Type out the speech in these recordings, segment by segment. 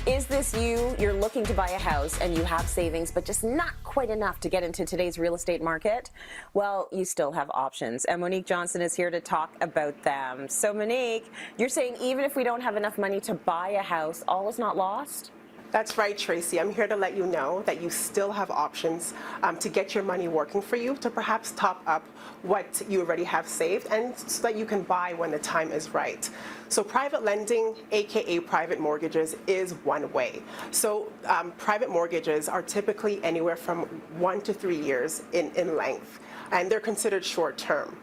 Is this you? You're looking to buy a house and you have savings, but just not quite enough to get into today's real estate market? Well, you still have options, and Monique Johnson is here to talk about them. So Monique, you're saying even if we don't have enough money to buy a house, all is not lost? That's right, Tracy. I'm here to let you know that you still have options to get your money working for you, to perhaps top up what you already have saved, and so that you can buy when the time is right. So private lending, aka private mortgages, is one way. So private mortgages are typically anywhere from 1 to 3 years in length, and they're considered short term.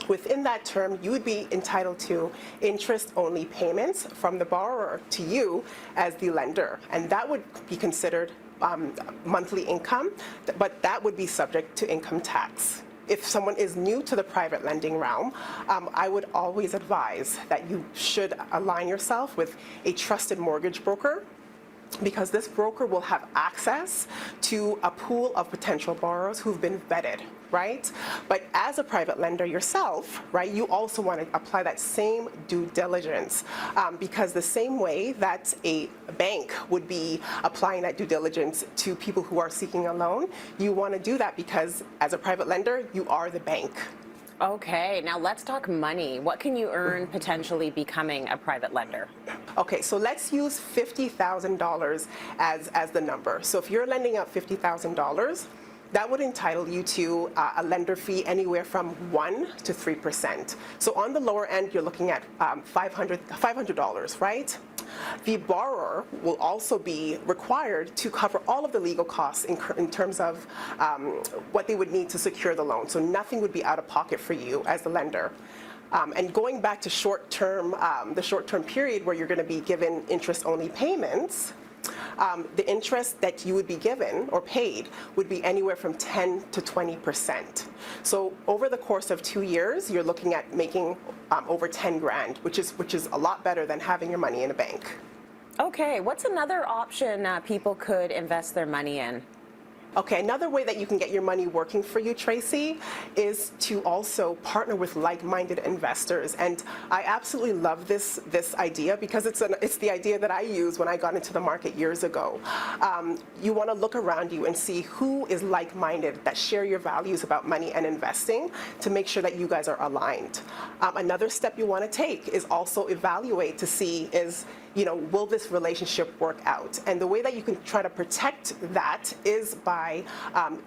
Within that term, you would be entitled to interest-only payments from the borrower to you as the lender, and that would be considered monthly income, but that would be subject to income tax. If someone is new to the private lending realm, I would always advise that you should align yourself with a trusted mortgage broker, because this broker will have access to a pool of potential borrowers who've been vetted, right? But as a private lender yourself, right, you also want to apply that same due diligence, because the same way that a bank would be applying that due diligence to people who are seeking a loan, you want to do that because as a private lender, you are the bank. Okay, now let's talk money. What can you earn potentially becoming a private lender? Okay, so let's use $50,000 as the number. So if you're lending out $50,000, that would entitle you to a lender fee anywhere from 1 to 3%. So on the lower end, you're looking at $500, right? The borrower will also be required to cover all of the legal costs in terms of what they would need to secure the loan. So nothing would be out of pocket for you as the lender. And going back to the short-term period where you're going to be given interest-only payments, the interest that you would be given or paid would be anywhere from 10 to 20%. So over the course of 2 years, you're looking at making over 10 grand, which is a lot better than having your money in a bank. Okay, what's another option people could invest their money in? Okay, another way that you can get your money working for you, Tracy, is to also partner with like-minded investors. And I absolutely love this idea because it's the idea that I used when I got into the market years ago. You want to look around you and see who is like-minded, that share your values about money and investing, to make sure that you guys are aligned. Another step you want to take is also evaluate to see will this relationship work out? And the way that you can try to protect that is by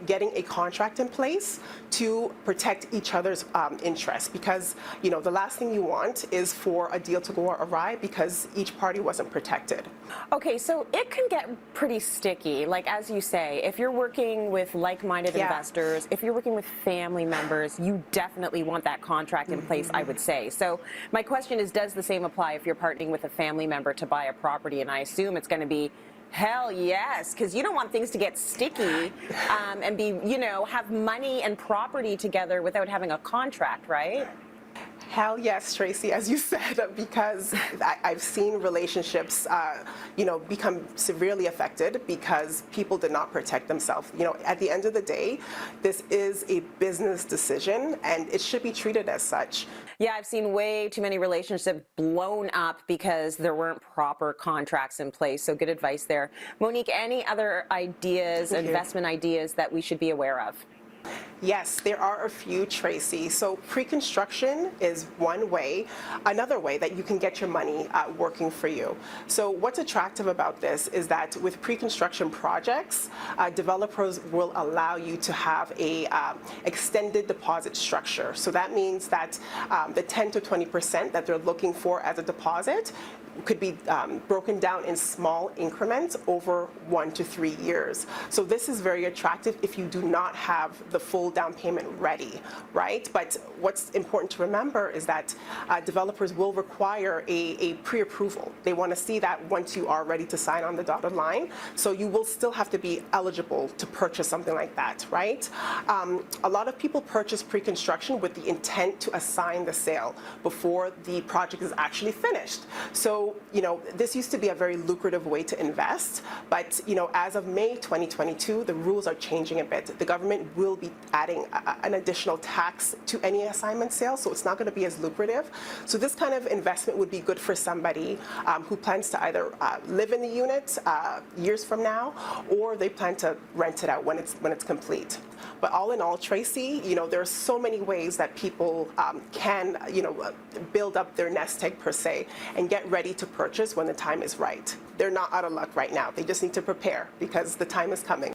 getting a contract in place to protect each other's interests. Because the last thing you want is for a deal to go awry because each party wasn't protected. Okay, so it can get pretty sticky. Like as you say, if you're working with like-minded investors, if you're working with family members, you definitely want that contract in place, I would say. So my question is, does the same apply if you're partnering with a family member to buy a property? And I assume it's going to be hell yes, because you don't want things to get sticky and be, have money and property together without having a contract, right? Hell yes, Tracy, as you said, because I've seen relationships, become severely affected because people did not protect themselves. At the end of the day, this is a business decision, and it should be treated as such. Yeah, I've seen way too many relationships blown up because there weren't proper contracts in place. So good advice there. Monique, any other ideas, investment ideas that we should be aware of? Yes, there are a few, Tracy. So pre-construction is one way. Another way that you can get your money working for you. So what's attractive about this is that with pre-construction projects, developers will allow you to have a extended deposit structure. So that means that the 10 to 20% that they're looking for as a deposit could be broken down in small increments over 1 to 3 years. So this is very attractive if you do not have the full down payment ready, right? But what's important to remember is that developers will require a pre-approval. They want to see that once you are ready to sign on the dotted line. So you will still have to be eligible to purchase something like that, right? A lot of people purchase pre-construction with the intent to assign the sale before the project is actually finished. So So, this used to be a very lucrative way to invest, but, as of May 2022, the rules are changing a bit. The government will be adding an additional tax to any assignment sale, so it's not going to be as lucrative. So this kind of investment would be good for somebody who plans to either live in the unit years from now, or they plan to rent it out when it's complete. But all in all, Tracy, there are so many ways that people can, build up their nest egg per se and get ready to purchase when the time is right. They're not out of luck right now. They just need to prepare because the time is coming.